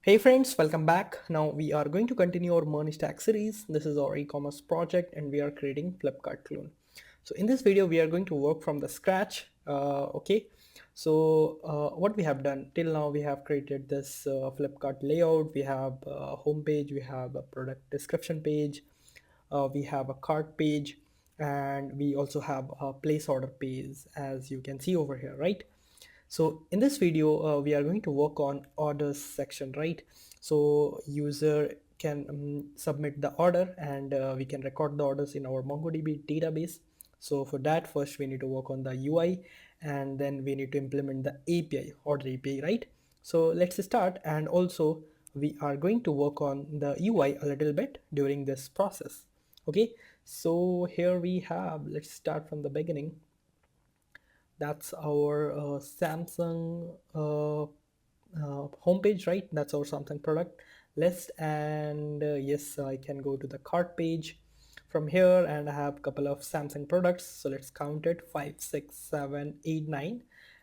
Hey friends, welcome back. Now we are going to continue our MERN stack series. This is our e-commerce project and we are creating Flipkart clone. So in this video, we are going to work from the scratch. Okay. So what we have done till now, we have created this Flipkart layout. We have a home page, we have a product description page, we have a cart page, and we also have a place order page as you can see over here, right? So in this video, we are going to work on orders section, right? So user can submit the order and we can record the orders in our MongoDB database. So for that, first we need to work on the UI and then we need to implement the API, order API, right? So let's start. And also we are going to work on the UI a little bit during this process. Okay, so here we have, let's start from the beginning. That's our Samsung homepage, right? That's our Samsung product list. And yes, I can go to the cart page from here and I have a couple of Samsung products. So let's count it: 5, 6, 7, 8, 9.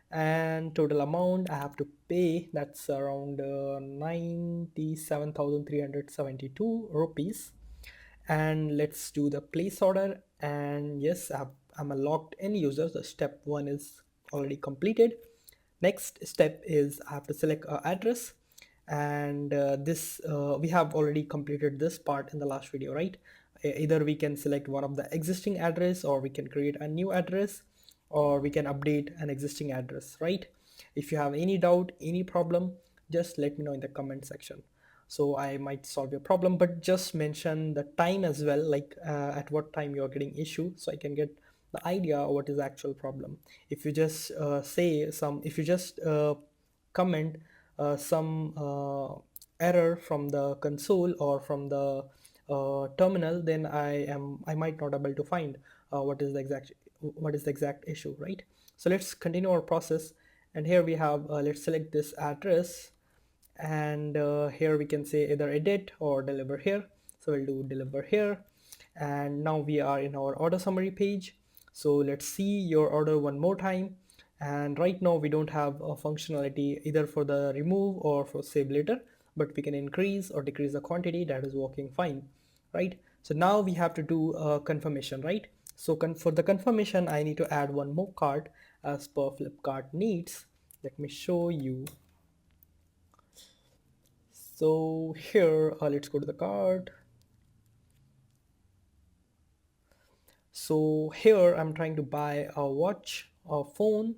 And total amount I have to pay, that's around 97,372 rupees. And let's do the place order. And yes, I'm a logged in user, so step 1 is already completed. Next step is I have to select a address, and this we have already completed this part in the last video, right? Either we can select one of the existing address, or we can create a new address, or we can update an existing address, right? If you have any doubt, any problem, just let me know in the comment section, so I might solve your problem. But just mention the time as well, like at what time you're getting issue, so I can get the idea what is the actual problem. If you just if you just comment some error from the console or from the terminal, then I might not able to find what is the exact issue, right? So let's continue our process. And here we have, let's select this address, and here we can say either edit or deliver here. So we'll do deliver here. And now we are in our order summary page. So let's see your order one more time. And right now we don't have a functionality either for the remove or for save later, but we can increase or decrease the quantity. That is working fine, right? So now we have to do a confirmation, right? So for the confirmation, I need to add one more cart as per Flipkart needs. Let me show you. So here, let's go to the cart. So here I'm trying to buy a watch, a phone,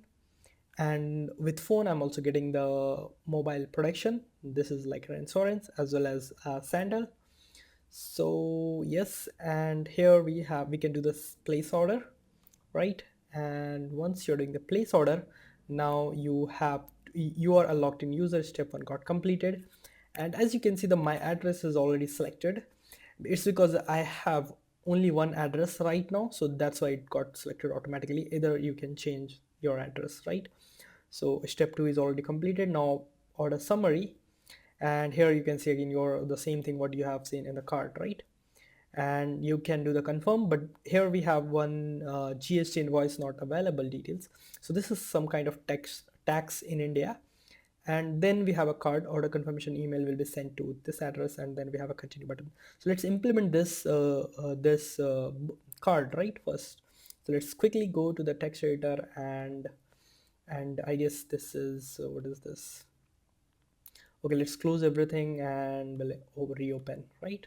and with phone I'm also getting the mobile protection. This is like an insurance as well as a sandal. So yes, and here we can do this place order, right? And once you're doing the place order, now you are a logged in user. Step 1 got completed. And as you can see, the my address is already selected. It's because I have only one address right now, so that's why it got selected automatically. Either you can change your address, right? So step 2 is already completed. Now order summary, and here you can see again your the same thing what you have seen in the cart, right? And you can do the confirm, but here we have one GST invoice not available details. So this is some kind of tax in India. And then we have a card order confirmation email will be sent to this address, and then we have a continue button. So let's implement this card right first. So let's quickly go to the text editor, and I guess this is what is this? Okay, let's close everything and we'll reopen, right?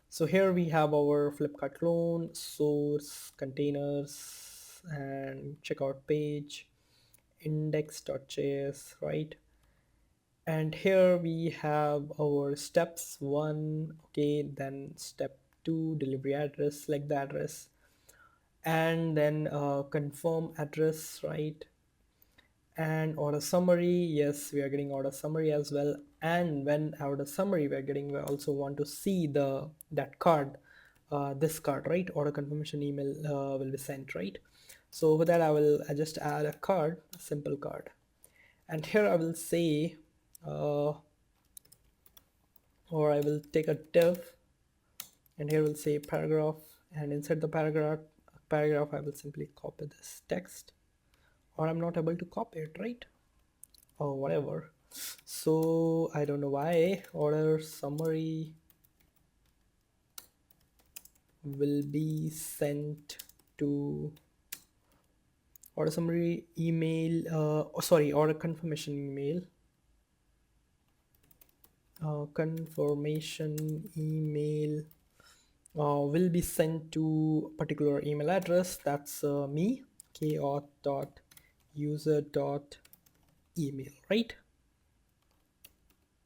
So here we have our Flipkart clone, source, containers, and checkout page, index.js, right? And here we have our steps 1, okay, then step 2, delivery address, select the address, and then confirm address, right? And order summary, yes, we are getting order summary as well. And when order summary we also want to see that card, this card, right? Order confirmation email will be sent, right? So for that I just add a card, a simple card, and here I will say or I will take a div, and here we'll say paragraph, and inside the paragraph I will simply copy this text, or I'm not able to copy it, right? Or whatever. So I don't know why order summary will be sent to order summary email, sorry, order confirmation email, confirmation email will be sent to a particular email address. That's me, kauth dot user dot email, right?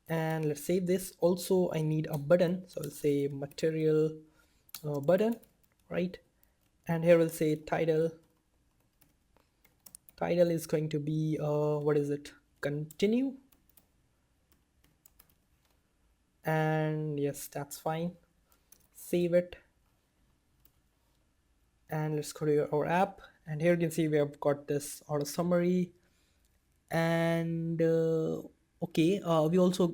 And let's save this. Also I need a button, so I'll say material button, right? And here we'll say title is going to be what is it, continue. And yes, that's fine. Save it, and let's go to our app, and here you can see we have got this auto summary. And okay, we are also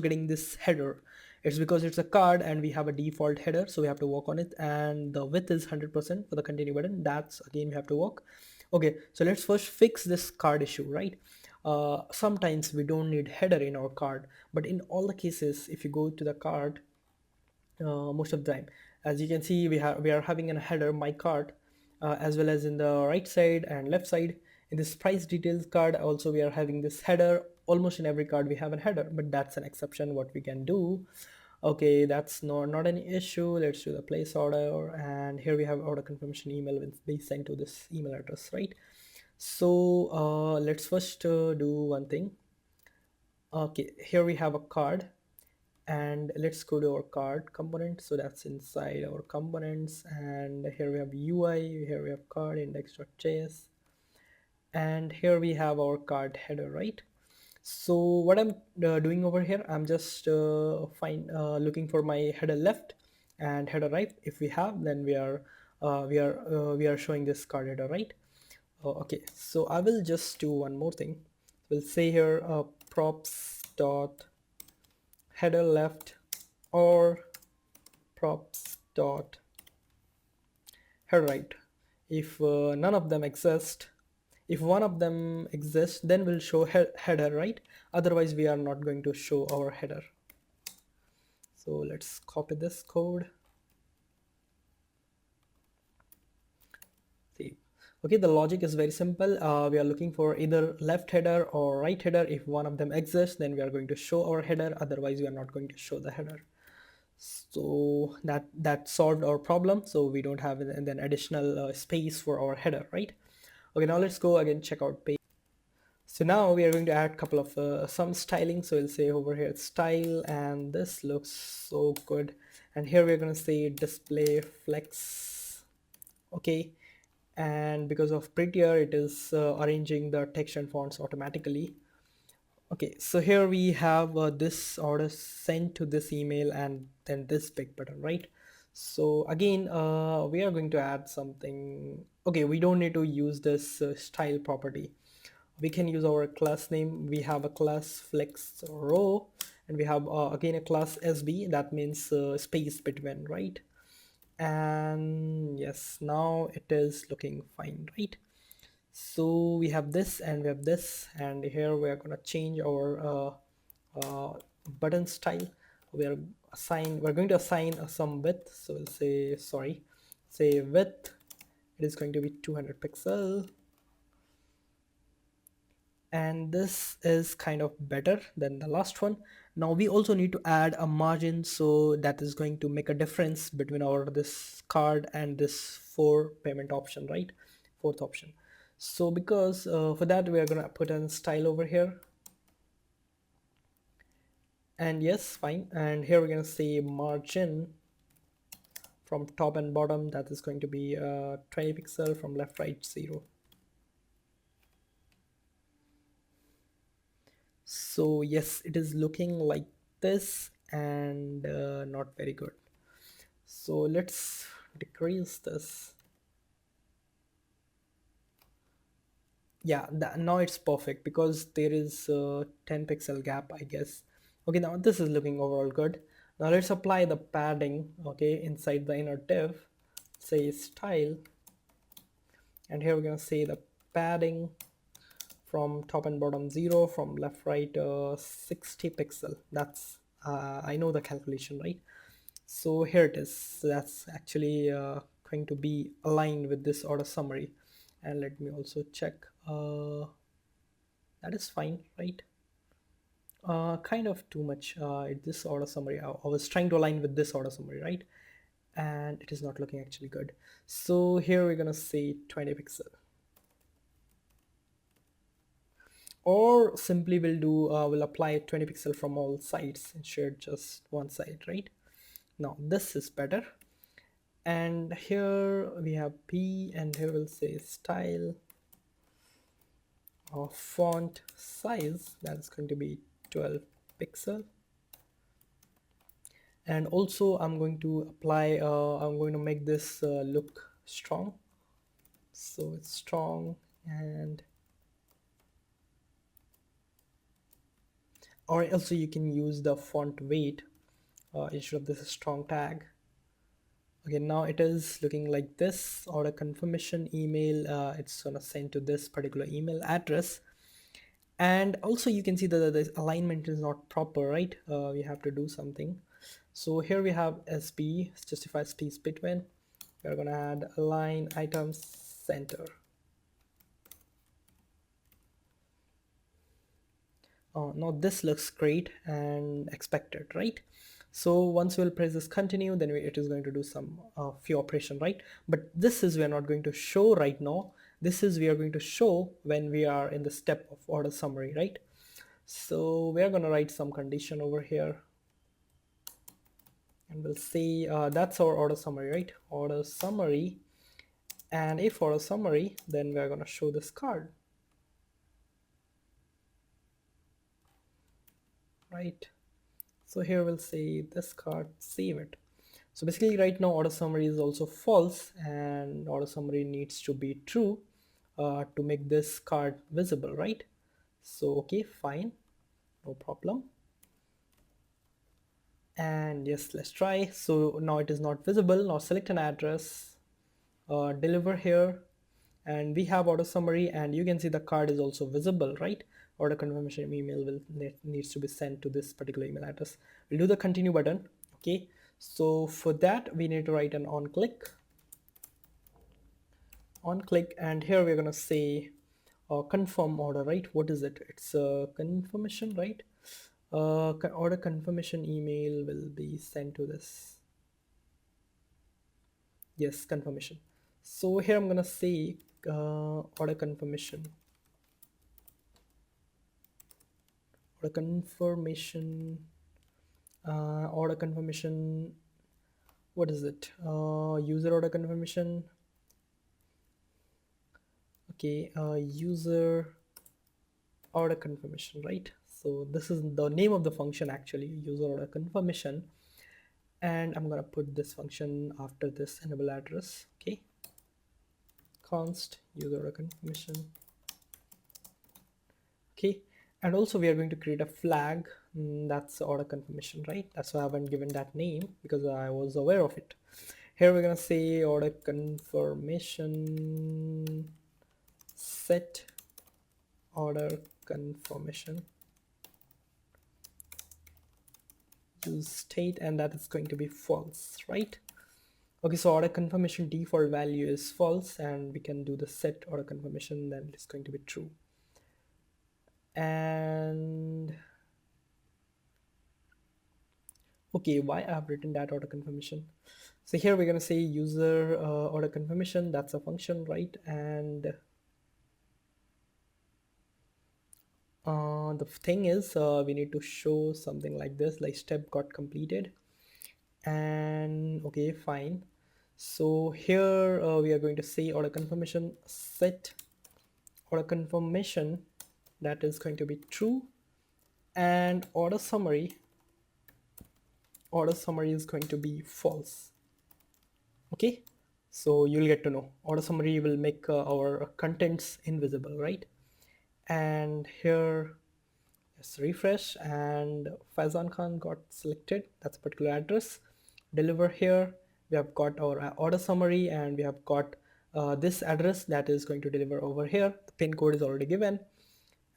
getting this header. It's because it's a card and we have a default header, so we have to work on it. And the width is 100% for the continue button. That's again we have to work. Okay, so let's first fix this card issue, right? Sometimes we don't need header in our card, but in all the cases, if you go to the card, most of the time, as you can see, we are having a header my card, as well as in the right side and left side. In this price details card also we are having this header. Almost in every card we have a header, but that's an exception what we can do. Okay, that's not an issue. Let's do the place order, and here we have order confirmation email will be sent to this email address, right? So let's first do one thing. Okay, here we have a card, and let's go to our card component. So that's inside our components, and here we have UI, here we have card index.js, and here we have our card header, right? So what I'm doing over here, I'm just looking for my header left and header right. If we have, then we are showing this card header, right? Okay, so I will just do one more thing. We'll say here props dot header left or props dot header right. If none of them exist, if one of them exists, then we'll show header right. Otherwise we are not going to show our header. So let's copy this code. See, okay, the logic is very simple. We are looking for either left header or right header. If one of them exists, then we are going to show our header. Otherwise we are not going to show the header. So that solved our problem, so we don't have an additional space for our header, right? Okay, now let's go again, check out page. So now we are going to add a couple of some styling. So we'll say over here style, and this looks so good. And here we're going to say display flex. Okay, and because of prettier, it is arranging the text and fonts automatically. Okay, so here we have this order sent to this email, and then this big button, right? So again, we are going to add something. Okay, we don't need to use this style property. We can use our class name. We have a class flex row, and we have again a class SB, that means space between, right? And yes, now it is looking fine, right? So we have this and we have this, and here we are going to change our button style. We're going to assign some width. So we'll say, sorry, say width, it is going to be 200 pixel, and this is kind of better than the last one. Now we also need to add a margin, so that is going to make a difference between our this card and this four payment option, right? Fourth option. So because for that we are gonna put in style over here, and yes, fine. And here we're gonna say margin from top and bottom, that is going to be 20 pixel, from left right 0. So yes, it is looking like this, and not very good. So let's decrease this. Yeah, now it's perfect because there is a 10 pixel gap, I guess. Okay, now this is looking overall good. Now let's apply the padding, okay, inside the inner div. Say style, and here we're gonna say the padding from top and bottom 0, from left right 60 pixel. That's I know the calculation, right? So here it is. So that's actually going to be aligned with this order summary. And let me also check. That is fine, right? Kind of too much. This order summary, I was trying to align with this order summary, right? And it is not looking actually good. So here we're gonna say 20 pixel. Or simply we'll apply 20 pixel from all sides instead just one side, right? Now this is better. And here we have P, and here we'll say style or font size, that's going to be 12 pixel. And also I'm going to apply I'm going to make this look strong, so it's strong. And or also you can use the font weight instead of this strong tag. Okay, now it is looking like this. Order confirmation email, it's gonna send to this particular email address. And also you can see that the alignment is not proper, right? We have to do something. So here we have SP, justify space between. We're gonna add align items center. Now this looks great and expected, right? So once we'll press this continue, then it is going to do some few operation, right? But this is we are not going to show right now. This is we are going to show when we are in the step of order summary, right? So we are going to write some condition over here, and we'll say that's our order summary, right? Order summary. And if order summary, then we're going to show this card, right? So here we'll say this card, save it. So basically right now order summary is also false, and order summary needs to be true to make this card visible, right? So okay, fine, no problem. And yes, let's try. So now it is not visible. Now select an address, deliver here, and we have order summary, and you can see the card is also visible, right? Order confirmation email needs to be sent to this particular email address. We'll do the continue button. Okay, so for that we need to write an on click, and here we're gonna say confirm order, right? What is it? It's a confirmation, right? Order confirmation email will be sent to this. Yes, confirmation. So here I'm gonna say order confirmation. Order confirmation. Order confirmation. What is it? User order confirmation. Okay, user order confirmation, right? So this is the name of the function, actually, user order confirmation. And I'm gonna put this function after this enable address. Okay, const user order confirmation. Okay, and also we are going to create a flag, that's order confirmation, right? That's why I haven't given that name, because I was aware of it. Here we're gonna say order confirmation set order confirmation use state, and that is going to be false, right? Okay, so order confirmation default value is false, and we can do the set order confirmation, then it's going to be true. And okay, why I have written that order confirmation? So here we're going to say user order confirmation, that's a function, right? And the thing is we need to show something like this, like step got completed. And okay, fine. So here we are going to say order confirmation set order confirmation, that is going to be true. And order summary is going to be false. Okay, so you'll get to know order summary will make our contents invisible, right? And here, let's refresh, and Faizan Khan got selected, that's a particular address. Deliver here, we have got our order summary, and we have got this address that is going to deliver over here. The pin code is already given.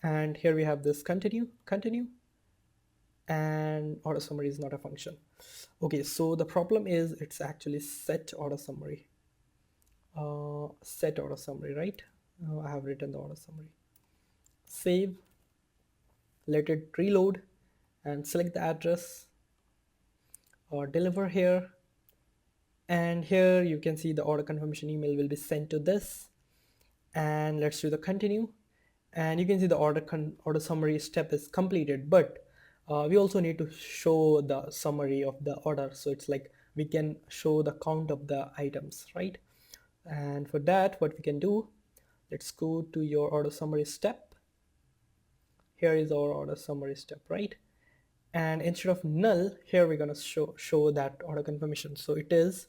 And here we have this continue, and order summary is not a function. Okay, so the problem is it's actually set order summary. Set order summary, right? I have written the order summary. Save, let it reload, and select the address or deliver here. And here you can see the order confirmation email will be sent to this. And let's do the continue. And you can see the order summary step is completed, but we also need to show the summary of the order. So it's like we can show the count of the items, right? And for that, what we can do, let's go to your order summary step. Here is our order summary step, right? And instead of null, here we're going to show that order confirmation. So it is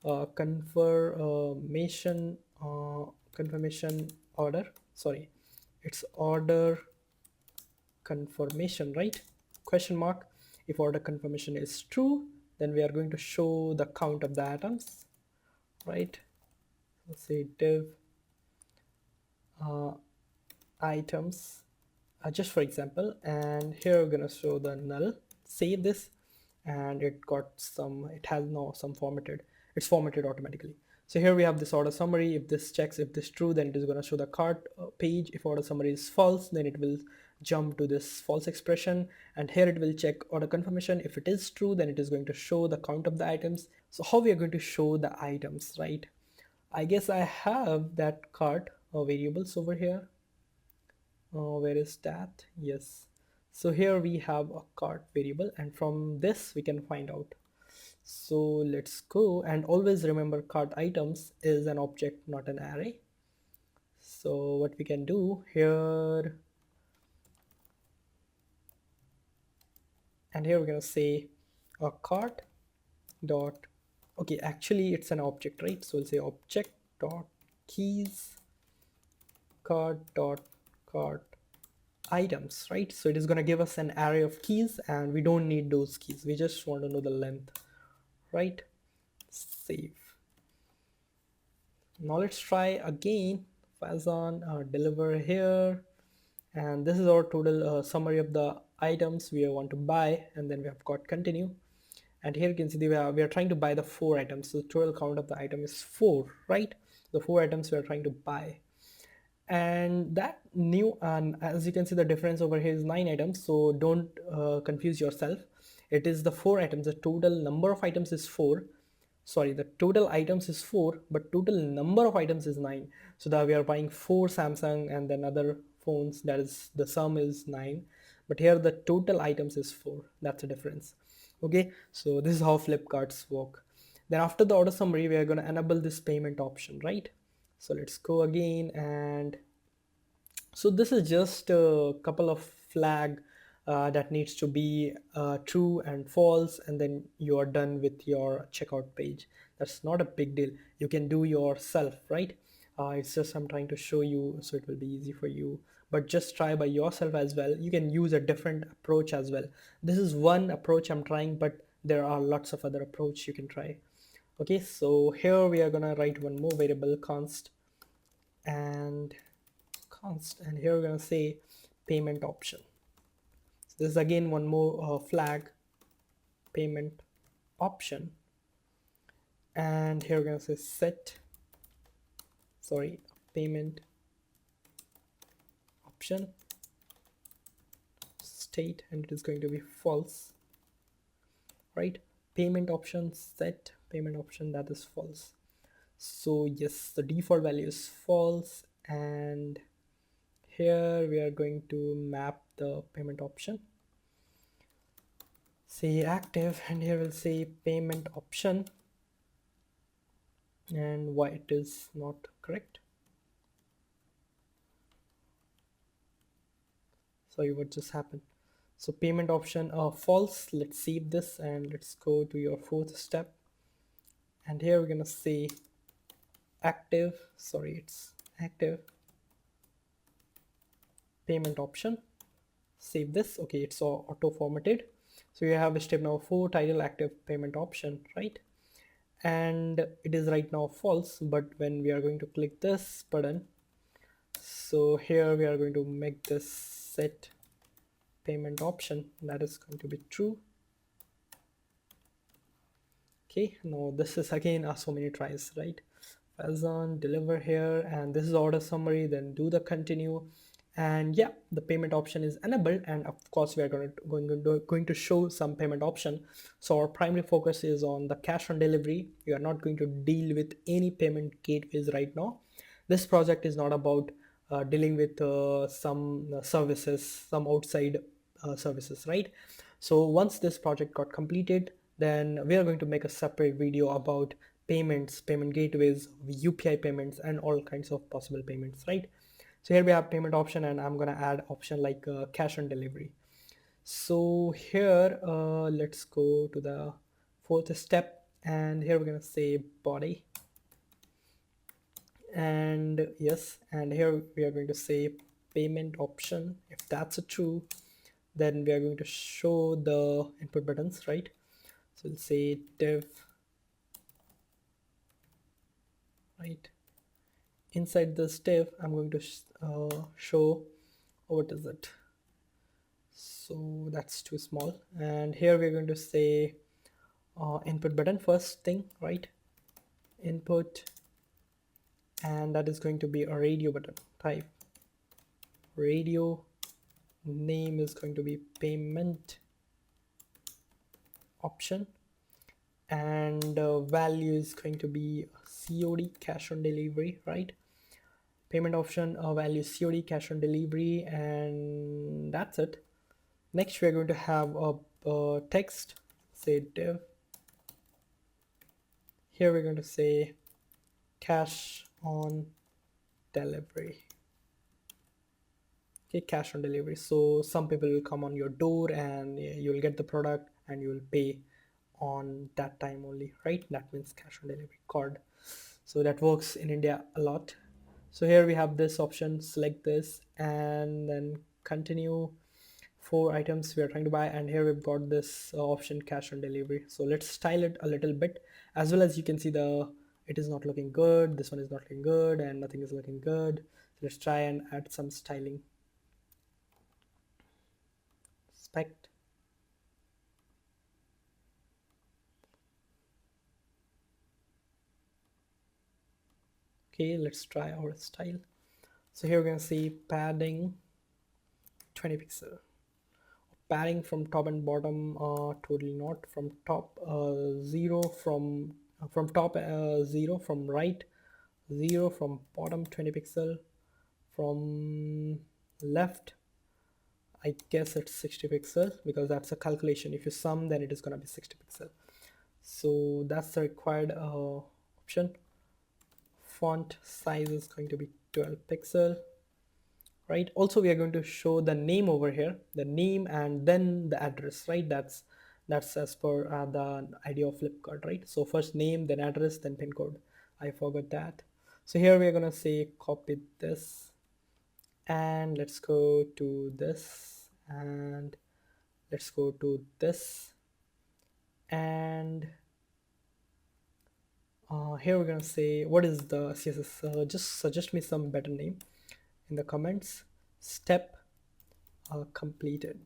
confirmation order, sorry, it's order confirmation, right? Question mark. If order confirmation is true, then we are going to show the count of the items, right? Let's say div items, just for example, and here we're gonna show the null. Save this, and it has now some formatted, it's formatted automatically. So here we have this order summary. If this checks, if this true, then it is going to show the cart page. If order summary is false, then it will jump to this false expression, and here it will check order confirmation. If it is true, then it is going to show the count of the items. So how we are going to show the items, right? I guess I have that cart variables over here. Where is that? Yes. So here we have a cart variable, and from this we can find out. So let's go, and always remember cart items is an object, not an array. So what we can do here, and here we're going to say a cart dot, okay, actually it's an object, right? So we'll say object dot keys cart items, right? So it is going to give us an array of keys, and we don't need those keys, we just want to know the length, right? Save. Now let's try again. Fazon deliver here, and this is our total summary of the items we want to buy, and then we have got continue. And here you can see we are trying to buy the 4 items, so the total count of the item is 4, right? The 4 items we are trying to buy. And that new, and as you can see, the difference over here is 9 items, so don't confuse yourself. It is the 4 items, the total number of items is 4. Sorry, the total items is 4, but total number of items is 9. So that we are buying 4 Samsung and then other phones, that is the sum is 9, but here the total items is 4. That's the difference. Okay, so this is how Flipkarts work. Then after the order summary, we are going to enable this payment option, right? So let's go again, and so this is just a couple of flag that needs to be true and false, and then you are done with your checkout page. That's not a big deal, you can do yourself, right? It's just I'm trying to show you so it will be easy for you, but just try by yourself as well. You can use a different approach as well. This is one approach I'm trying, but there are lots of other approach you can try. Okay, so here we are gonna write one more variable, const, and here we're going to say payment option. So this is again one more flag, payment option, and here we're going to say payment option state, and it is going to be false, right? Payment option set payment option, that is false. So yes, the default value is false, and here we are going to map the payment option, say active, and here we'll say payment option, and why it is not correct. Sorry, what just happened? So payment option false. Let's save this, and let's go to your 4th step, and here we're gonna say active, sorry, it's active payment option. Save this. Okay, it's auto formatted. So you have step number 4, title active payment option, right? And it is right now false, but when we are going to click this button, So here we are going to make this set payment option, that is going to be true. Okay, now this is again so many tries, right? Amazon deliver here, and this is order summary, then do the continue, and yeah, the payment option is enabled, and of course we are going to show some payment option. So our primary focus is on the cash on delivery. We are not going to deal with any payment gateways right now. This project is not about dealing with some services, some outside services, right? So once this project got completed, then we are going to make a separate video about payments, payment gateways, UPI payments, and all kinds of possible payments, right? So here we have payment option, and I'm gonna add option like cash on delivery. So here, let's go to the fourth step, and here we're gonna say body, and yes, and here we are going to say payment option. If that's a true, then we are going to show the input buttons, right? So we'll say div, right? Inside this div, I'm going to show, what is it? So that's too small. And here we're going to say input button first thing, right? Input, and that is going to be a radio button type. Radio, name is going to be payment option, and value is going to be COD, cash on delivery, right? Payment option value COD, cash on delivery, and that's it. Next we are going to have a text, say div. Here we're going to say cash on delivery. Okay, cash on delivery. So some people will come on your door and you'll get the product and you will pay on that time only, right? That means cash on delivery card. So that works in India a lot. So here we have this option, select this and then continue. 4 items we are trying to buy, and here we've got this option cash on delivery. So let's style it a little bit. As well as you can see, it is not looking good, this one is not looking good, and nothing is looking good. So let's try and add some styling. Spect, okay, let's try our style. So here we're going to see padding 20 pixel, padding from top and bottom, totally not from top, 0 from top, 0 from right, 0 from bottom, 20 pixel from left. I guess it's 60 pixel because that's a calculation. If you sum, then it is going to be 60 pixel. So that's the required option. Font size is going to be 12 pixel, right? Also we are going to show the name over here, the name and then the address, right? That's as per the idea of Flipkart, right? So first name, then address, then pin code. I forgot that. So here we are going to say copy this, and let's go to this, and let's go to this, and here we're gonna say what is the CSS. Just suggest me some better name in the comments. Step completed.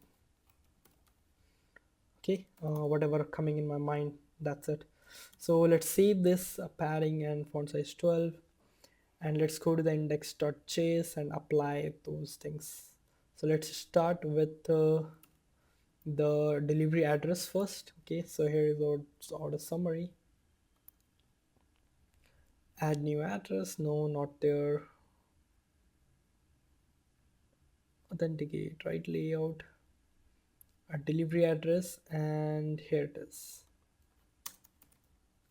Okay, whatever coming in my mind, that's it. So let's save this padding and font size 12, and let's go to the index.js and apply those things. So let's start with the delivery address first. Okay, so here is our order summary. Add new address, no, not there. Authenticate, right? Layout, a delivery address, and here it is.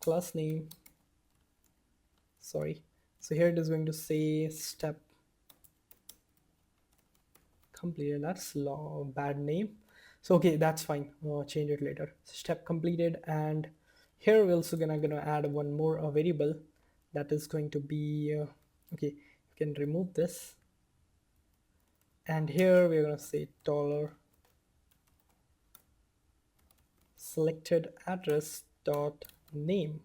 Class name, sorry. So here it is going to say step completed. That's bad name. So okay, that's fine. Change it later. Step completed, and here we're also gonna add one more variable that is going to be okay. You can remove this, and here we're gonna say dollar selected address dot name.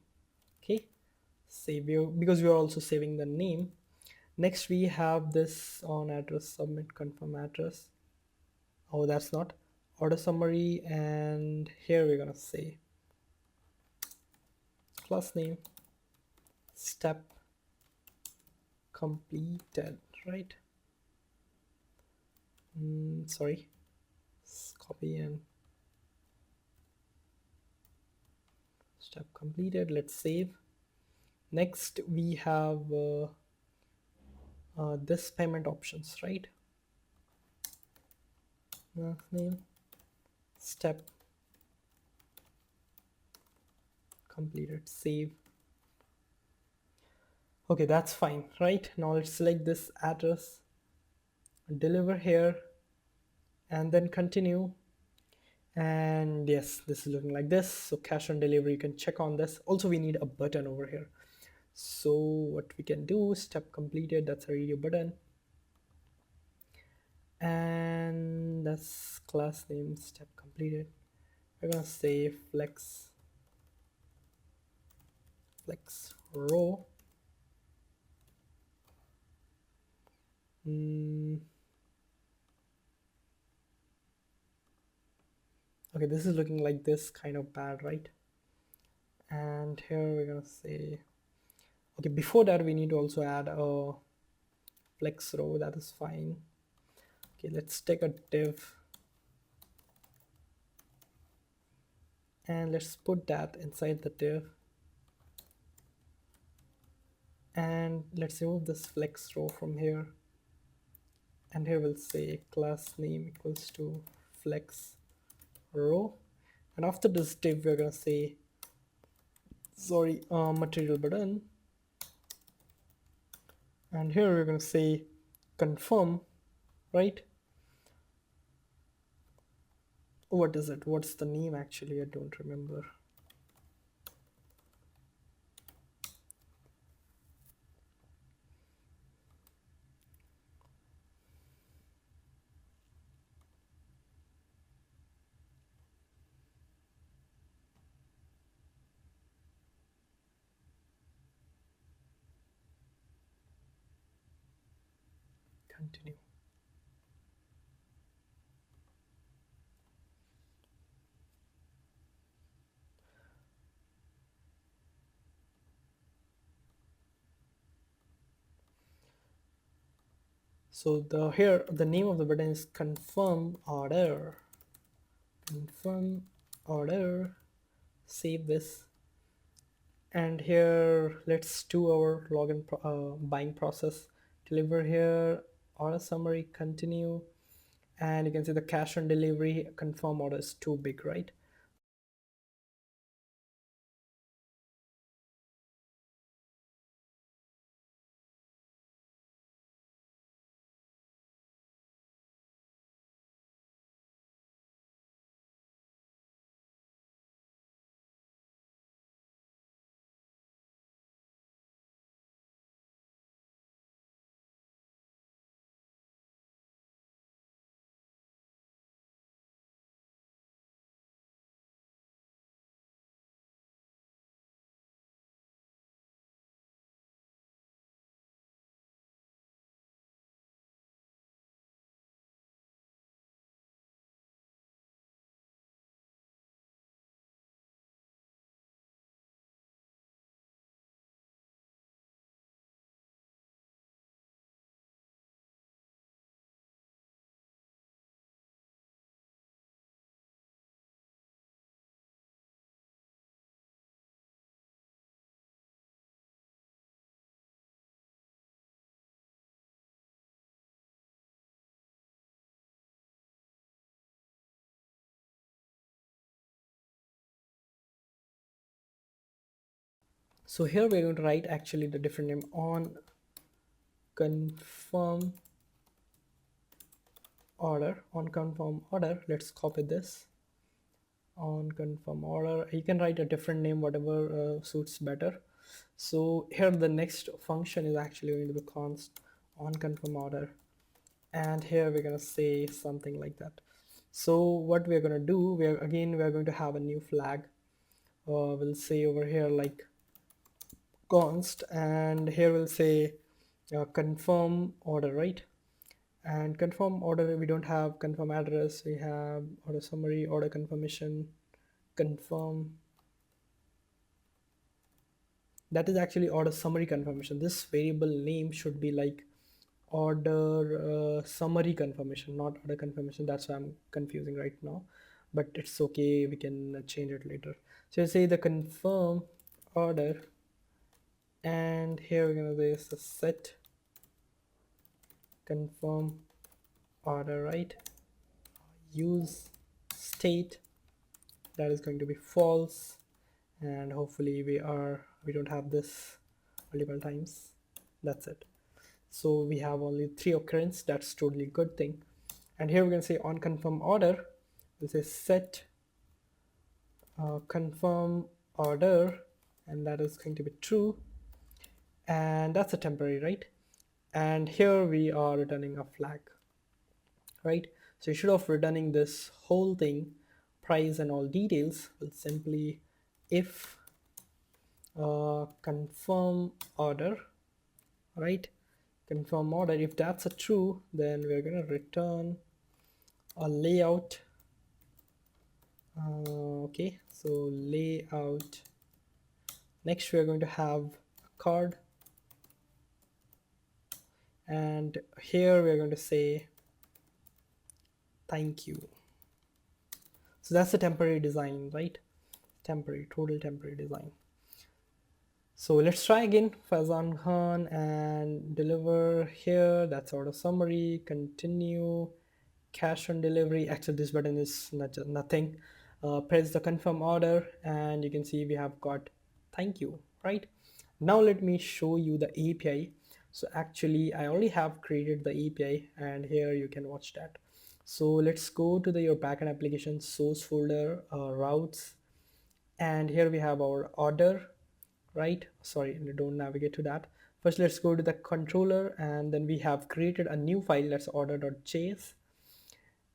Okay, save you because we are also saving the name. Next we have this on address submit confirm address. Oh, that's not order summary, and here we're gonna say class name step completed, right? Sorry, copy and step completed. Let's save. Next we have this payment options, right? Name step completed, save. Okay, that's fine, right? Now let's select this address, deliver here, and then continue. And yes, this is looking like this. So cash on delivery, you can check on this. Also, we need a button over here. So what we can do, step completed, that's a radio button. And that's class name step completed. We're gonna say flex row. Okay, this is looking like this, kind of bad, right? And here we're gonna say, okay, before that we need to also add a flex row. That is fine. Okay, let's take a div and let's put that inside the div, and let's remove this flex row from here, and here we'll say class name equals to flex row, and after this div we're gonna say material button, and here we're gonna say confirm, right? What is it? What's the name actually? I don't remember. Continue. So here the name of the button is confirm order. Confirm order. Save this. And here let's do our login buying process. Deliver here, order summary, continue, and you can see the cash on delivery confirm order is too big, right? So here we're going to write actually the different name on confirm order. On confirm order, let's copy this. On confirm order, you can write a different name, whatever suits better. So here the next function is actually going to be const on confirm order, and here we're going to say something like that. So what we're going to do, we're going to have a new flag. We'll say over here like const, and here we'll say confirm order, right? And confirm order, we don't have confirm address, we have order summary, order confirmation, confirm. That is actually order summary confirmation. This variable name should be like order summary confirmation, not order confirmation. That's why I'm confusing right now, but it's okay, we can change it later. So you say the confirm order, and here we're gonna say is the set confirm order, right? Use state, that is going to be false, and hopefully we don't have this multiple times. That's it. So we have only 3 occurrence. That's totally good thing. And here we can say on confirm order, we'll say set confirm order, and that is going to be true, and that's a temporary, right? And here we are returning a flag, right? So instead of returning this whole thing, price and all details, we'll simply if confirm order, right? Confirm order, if that's a true, then we're going to return a layout. Okay, so layout. Next we're going to have a card, and here we're going to say thank you. So that's the temporary design, right? Temporary, total temporary design. So let's try again. Fazan Khan and deliver here. That's order summary. Continue. Cash on delivery. Actually, this button is nothing. Press the confirm order, and you can see we have got thank you. Right now, let me show you the API. So actually, I already have created the API, and here you can watch that. So let's go to your backend application source folder, routes, and here we have our order, right? Sorry, don't navigate to that. First, let's go to the controller, and then we have created a new file. That's order.js,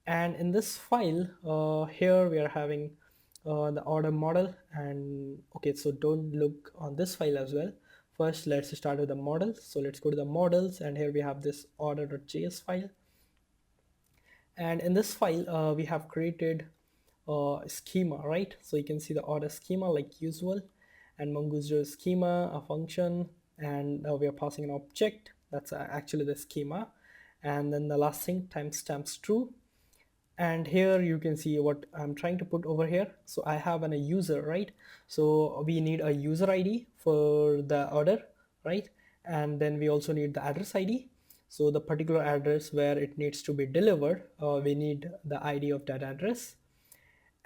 and in this file, here we are having the order model. And okay, so don't look on this file as well. First, let's start with the model. So let's go to the models, and here we have this order.js file. And in this file, we have created schema, right? So you can see the order schema like usual, and mongoose schema, a function, and we are passing an object. That's actually the schema. And then the last thing, timestamps true. And here you can see what I'm trying to put over here. So I have a user, right? So we need a user ID for the order, right? And then we also need the address ID. So the particular address where it needs to be delivered, we need the ID of that address.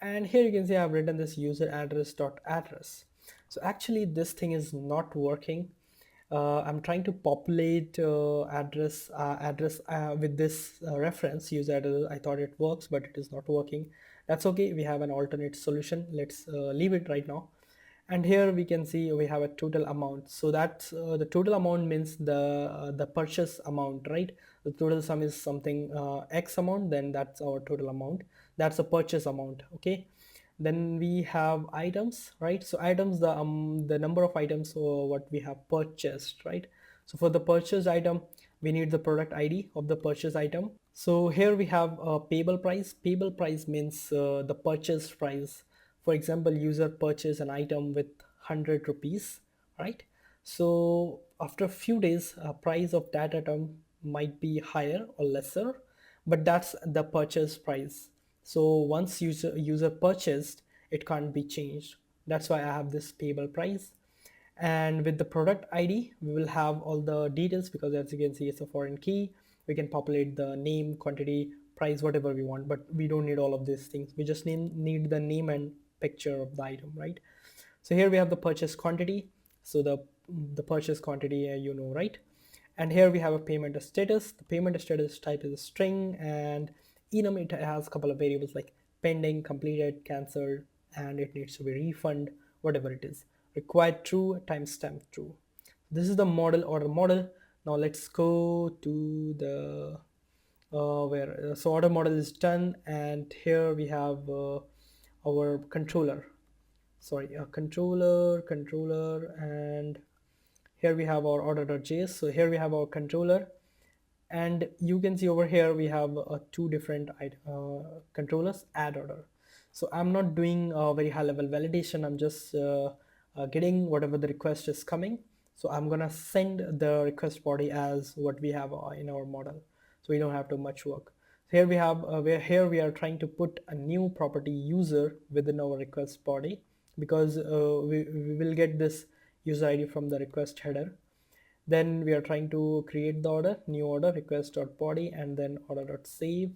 And here you can see I've written this user address dot address. So actually this thing is not working. I'm trying to populate address with this reference user address. I thought it works, but it is not working. That's okay, we have an alternate solution. Let's leave it right now. And here we can see we have a total amount. So that's the total amount means the purchase amount, right? The total sum is something x amount, then that's our total amount. That's a purchase amount. Okay, then we have items, right? So items, the number of items or what we have purchased, right? So for the purchased item, we need the product ID of the purchase item. So here we have a payable price. Payable price means the purchase price. For example, user purchase an item with 100 rupees, right? So after a few days, price of that item might be higher or lesser, but that's the purchase price. So once user purchased, it can't be changed. That's why I have this payable price. And with the product ID, we will have all the details, because as you can see, it's a foreign key. We can populate the name, quantity, price, whatever we want, but we don't need all of these things. We just need the name and picture of the item, right? So here we have the purchase quantity. So the purchase quantity, right? And here we have a payment status. The payment status type is a string, and enum, it has a couple of variables like pending, completed, cancelled, and it needs to be refund, whatever it is. Required true, timestamp true. This is the model, order model. Now let's go to the where so order model is done, and here we have our controller. Sorry, controller, and Here we have our order.js. So here we have our controller, and you can see over here we have two different controllers, add order. So I'm not doing a very high level validation. I'm just getting whatever the request is coming. So I'm gonna send the request body as what we have in our model, so we don't have too much work. So here we have here we are trying to put a new property user within our request body, because we will get this user ID from the request header. Then we are trying to create the order, new order, request.body, and then order.save,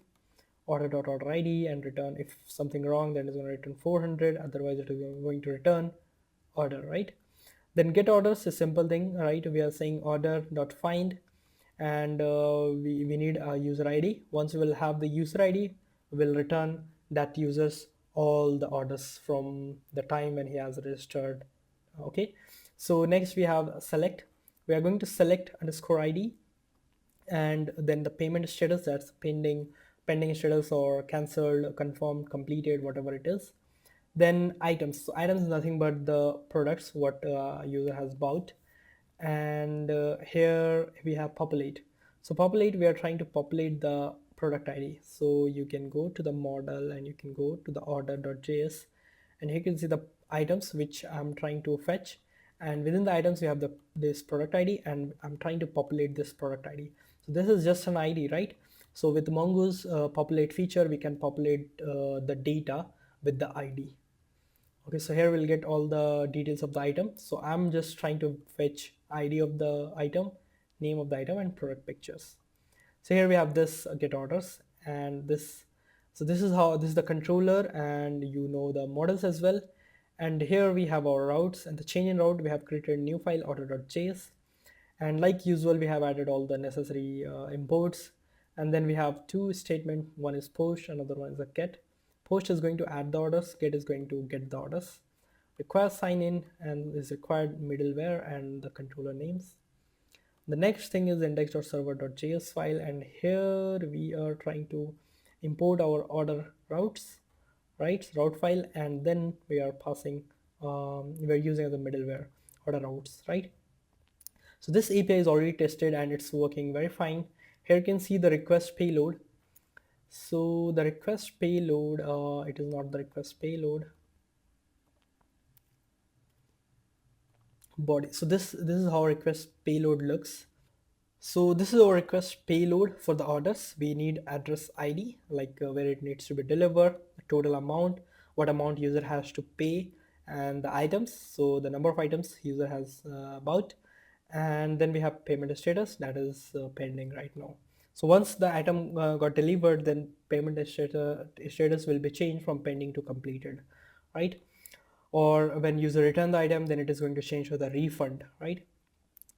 order.order ID, and return. If something wrong, then it's going to return 400. Otherwise, it is going to return order, right? Then get orders is a simple thing, right? We are saying order.find, and we need a user ID. Once we will have the user ID, we'll return that user's all the orders from the time when he has registered. Okay, so next we have select. We are going to select underscore ID, and then the payment status, that's pending status, or cancelled, confirmed, completed, whatever it is. Then items. So items is nothing but the products what user has bought. And here we have populate. So populate, we are trying to populate the product ID. So you can go to the model and you can go to the order.js, and here you can see the items which I'm trying to fetch. And within the items we have this product ID, and I'm trying to populate this product ID. So this is just an ID, right? So with Mongo's populate feature, we can populate the data with the ID. Okay, so here we'll get all the details of the item. So I'm just trying to fetch ID of the item, name of the item, and product pictures. So here we have this get orders, and this, so this is how, this is the controller, and you know the models as well. And here we have our routes, and the change in route, we have created a new file, order.js. And like usual, we have added all the necessary imports. And then we have two statement, one is push, another one is a get. Post is going to add the orders, get is going to get the orders. Require sign in, and is required middleware and the controller names. The next thing is index.server.js file, and here we are trying to import our order routes, right? Route file, and then we are passing, we're using the middleware order routes, right? So this API is already tested and it's working very fine. Here you can see the request payload. So the request payload, it is not the request payload body. So this is how request payload looks. So this is our request payload for the orders. We need address ID, like where it needs to be delivered, the total amount, what amount user has to pay, and the items. So the number of items user has bought, and then we have payment status, that is pending right now. So once the item got delivered, then payment status will be changed from pending to completed, right? Or when user return the item, then it is going to change to the refund, right?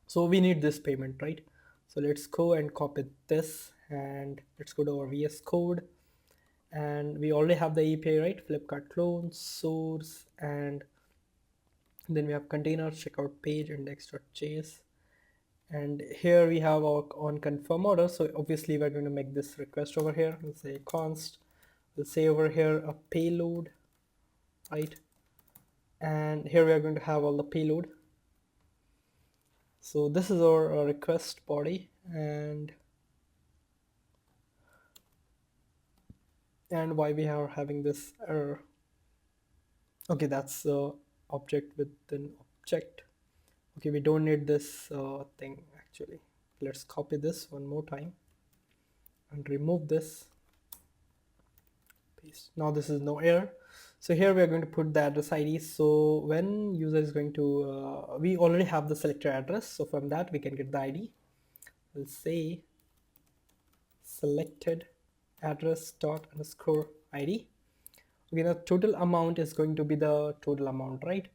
So we need this payment, right? So let's go and copy this, and let's go to our VS Code, and we already have the API, right? Flipkart clone, source, and then we have container, checkout page, index.js, and here we have our on confirm order. So obviously we're going to make this request over here. We'll say const, we'll say over here a payload, right? And here we are going to have all the payload. So this is our request body, and why we are having this error. Okay, that's the object with an object. Okay, we don't need this thing actually. Let's copy this one more time and remove this, paste. Now this is no error. So here we are going to put the address ID. So when user is going to, we already have the selected address, so from that we can get the ID. We'll say selected address dot underscore ID. Okay, the total amount is going to be the total amount, right?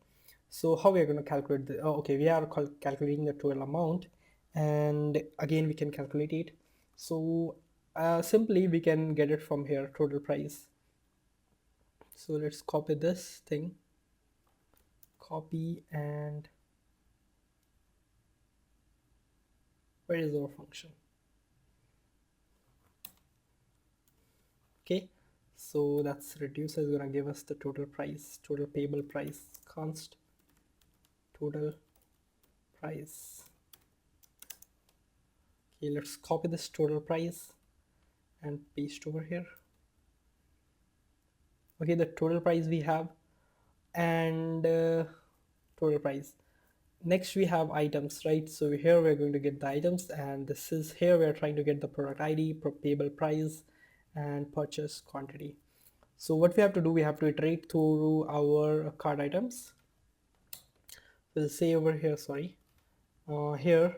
So how we are going to calculate the, okay, we are calculating the total amount, and again we can calculate it. So simply we can get it from here, total price. So let's copy this thing, copy, and where is our function? Okay, so that's reducer is gonna give us the total price, total payable price, const total price. Okay, let's copy this total price and paste over here. Okay, the total price we have, and total price. Next we have items, right? So here we're going to get the items, and this is here we're trying to get the product ID, payable price, and purchase quantity. So what we have to do, we have to iterate through our cart items. We'll say over here, sorry, here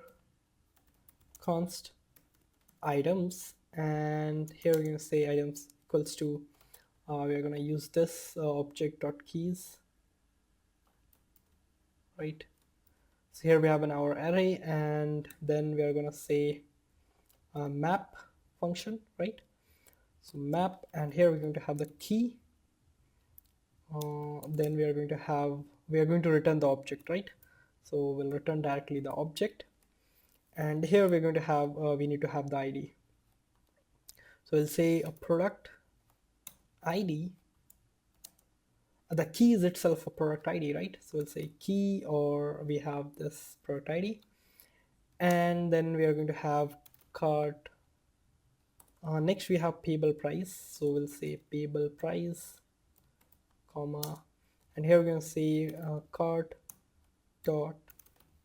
const items, and here we're going to say items equals to we're going to use this object dot keys, right? So here we have an our array, and then we are going to say map function, right? So map, and here we're going to have the key. Then we are going to have, we are going to return the object, right? So we'll return directly the object, and here we're going to have we need to have the ID. So we'll say a product ID. The key is itself a product ID, right? So we'll say key, or we have this product ID, and then we are going to have cart. Next we have payable price, so we'll say payable price, comma, and here we're going to say cart dot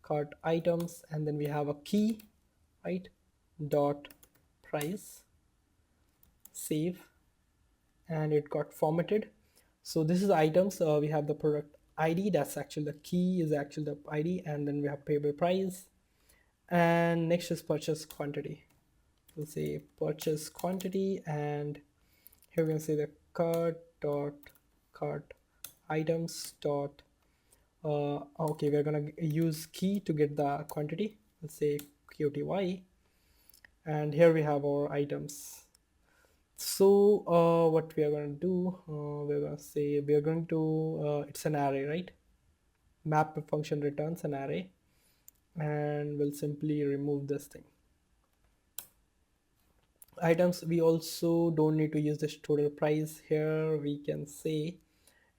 cart items, and then we have a key, right, dot price, save, and it got formatted. So this is items, we have the product ID, that's actually the key, is actually the ID, and then we have payable price, and next is purchase quantity. We'll say purchase quantity, and here we're going to say the cart dot cart items dot okay, we're gonna use key to get the quantity. Let's say QTY, and here we have our items. So what we are going to do, we're going to say we are going to it's an array, right? Map function returns an array, and we'll simply remove this thing. Items, we also don't need to use this total price. Here we can say,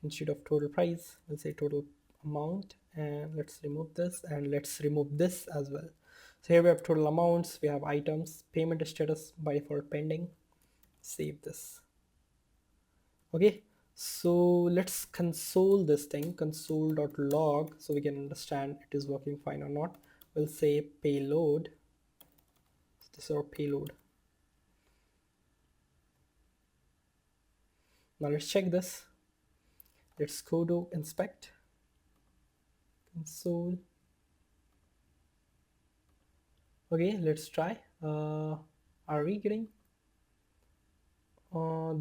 instead of total price, we'll say total amount, and let's remove this, and let's remove this as well. So here we have total amounts, we have items, payment status by default pending. Save this. Okay, so let's console this thing, console.log, so we can understand it is working fine or not. We'll say payload. So this is our payload. Now let's check this. Let's go to inspect console. Okay, let's try. Are we getting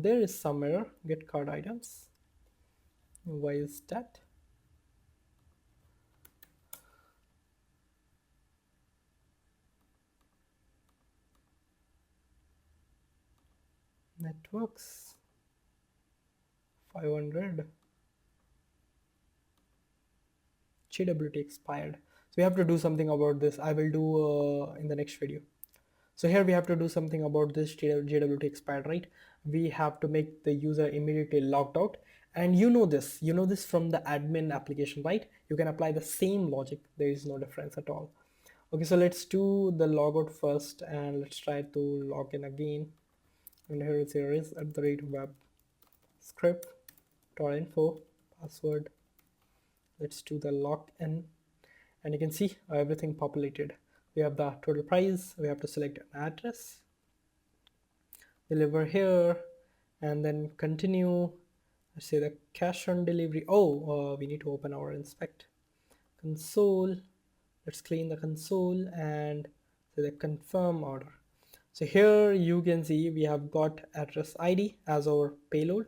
there is some error, get card items. Why is that? Networks 500 JWT expired. So we have to do something about this. I will do in the next video. So here we have to do something about this JWT expired, right? We have to make the user immediately logged out, and you know this from the admin application, right? You can apply the same logic. There is no difference at all. Okay, so let's do the logout first, and let's try to log in again. And here it is @web script .info password. Let's do the login, and you can see everything populated. We have the total price, we have to select an address, deliver here, and then continue. Let's say the cash on delivery. We need to open our inspect console. Let's clean the console and say the confirm order. So here you can see we have got address ID as our payload.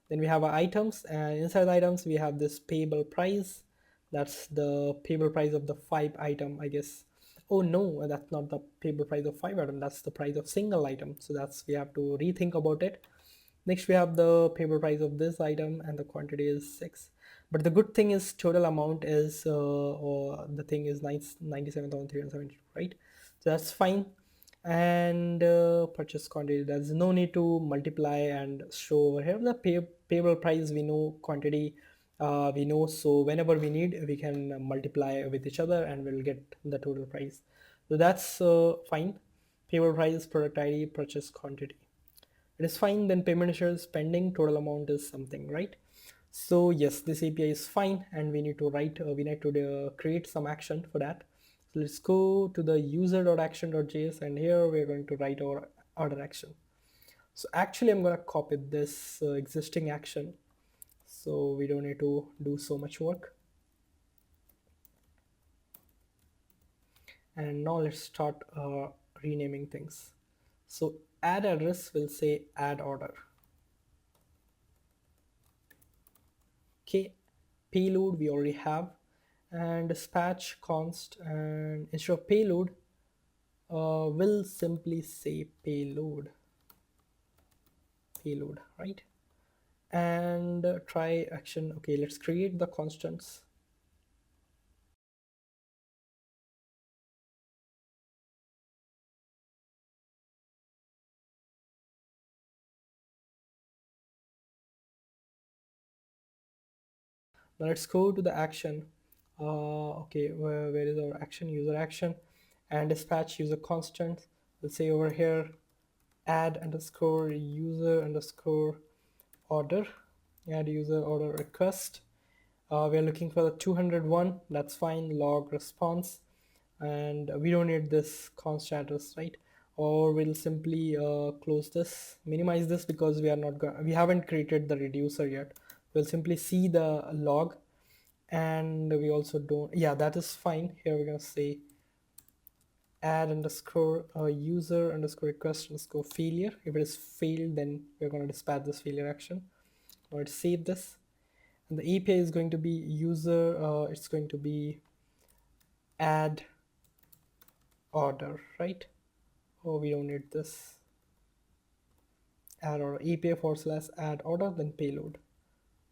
Then we have our items, and inside the items we have this payable price. That's the payable price of the 5 item, I guess. Oh no, that's not the payable price of 5 item, that's the price of single item. So that's, we have to rethink about it. Next we have the payable price of this item, and the quantity is 6. But the good thing is total amount is or the thing is 97,372, right? So that's fine. And purchase quantity, there's no need to multiply and show over here. The payable price, we know quantity we know, so whenever we need we can multiply with each other and we'll get the total price. So that's fine. Payable price, product ID, purchase quantity, it is fine. Then payment issues pending, total amount is something, right? So yes, this API is fine, and we need to write we need to create some action for that. So let's go to the user.action.js, and here we're going to write our order action. So actually I'm going to copy this existing action, so we don't need to do so much work. And now let's start renaming things. So add address will say add order. Okay, payload we already have, and dispatch const, and instead of payload we'll simply say payload, right? And try action. Okay, let's create the constants. Now let's go to the action. Okay, where is our action? User action, and dispatch user constant. We'll say over here add underscore user underscore order, add user order request. We are looking for the 201, that's fine. Log response, and we don't need this const address, right? Or we'll simply close this, minimize this, because we haven't created the reducer yet. We'll simply see the log, and we also don't, yeah, that is fine. Here we're gonna say add underscore user underscore request underscore failure. If it is failed, then we're going to dispatch this failure action. Now let's save this, and the API is going to be user, it's going to be add order, right? Oh, we don't need this. Add order, API forward slash add order, then payload.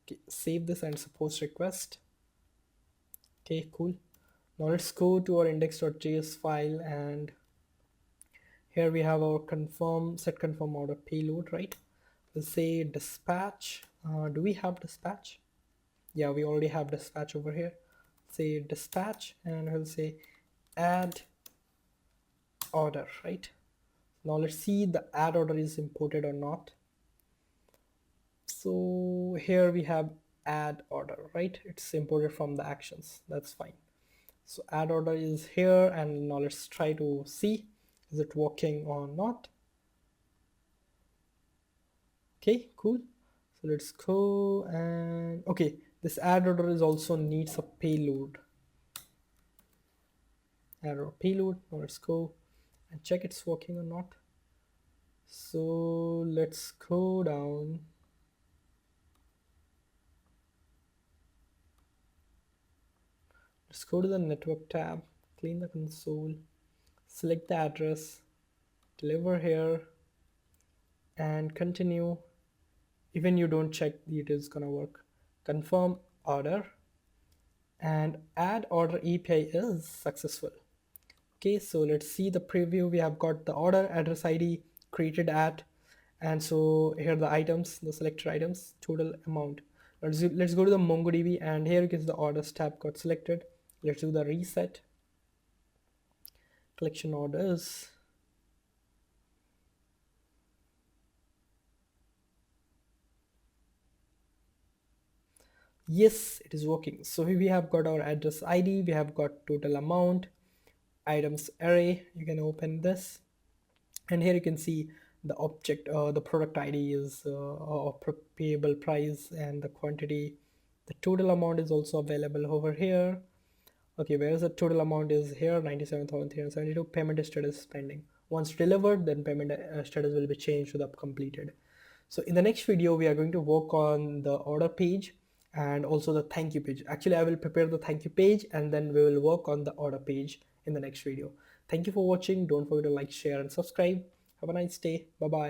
Okay, save this and suppose request. Okay, cool. Now let's go to our index.js file, and here we have our confirm set confirm order payload, right? We'll say dispatch. Do we have dispatch? Yeah, we already have dispatch over here. Say dispatch, and we'll say add order, right? Now let's see the add order is imported or not. So here we have add order, right? It's imported from the actions, that's fine. So add order is here, and now let's try to see is it working or not. Okay, cool. So let's go, and okay, this add order is also needs a payload. Add order payload. Now let's go and check it's working or not. So let's go down. Let's go to the network tab, clean the console, select the address, deliver here, and continue. Even you don't check, it is gonna work. Confirm order, and add order API is successful. Okay, so let's see the preview. We have got the order address ID created at, and so here are the items, the selected items, total amount. Let's go to the MongoDB, and here is the orders tab got selected. Let's do the reset collection orders. Yes, it is working. So we have got our address ID, we have got total amount, items array. You can open this, and here you can see the object, the product ID is payable price, and the quantity, the total amount is also available over here. Okay, whereas the total amount is here, 97,372. Payment status pending. Once delivered, then payment status will be changed to the completed. So in the next video, we are going to work on the order page and also the thank you page. Actually, I will prepare the thank you page, and then we will work on the order page in the next video. Thank you for watching. Don't forget to like, share, and subscribe. Have a nice day. Bye bye.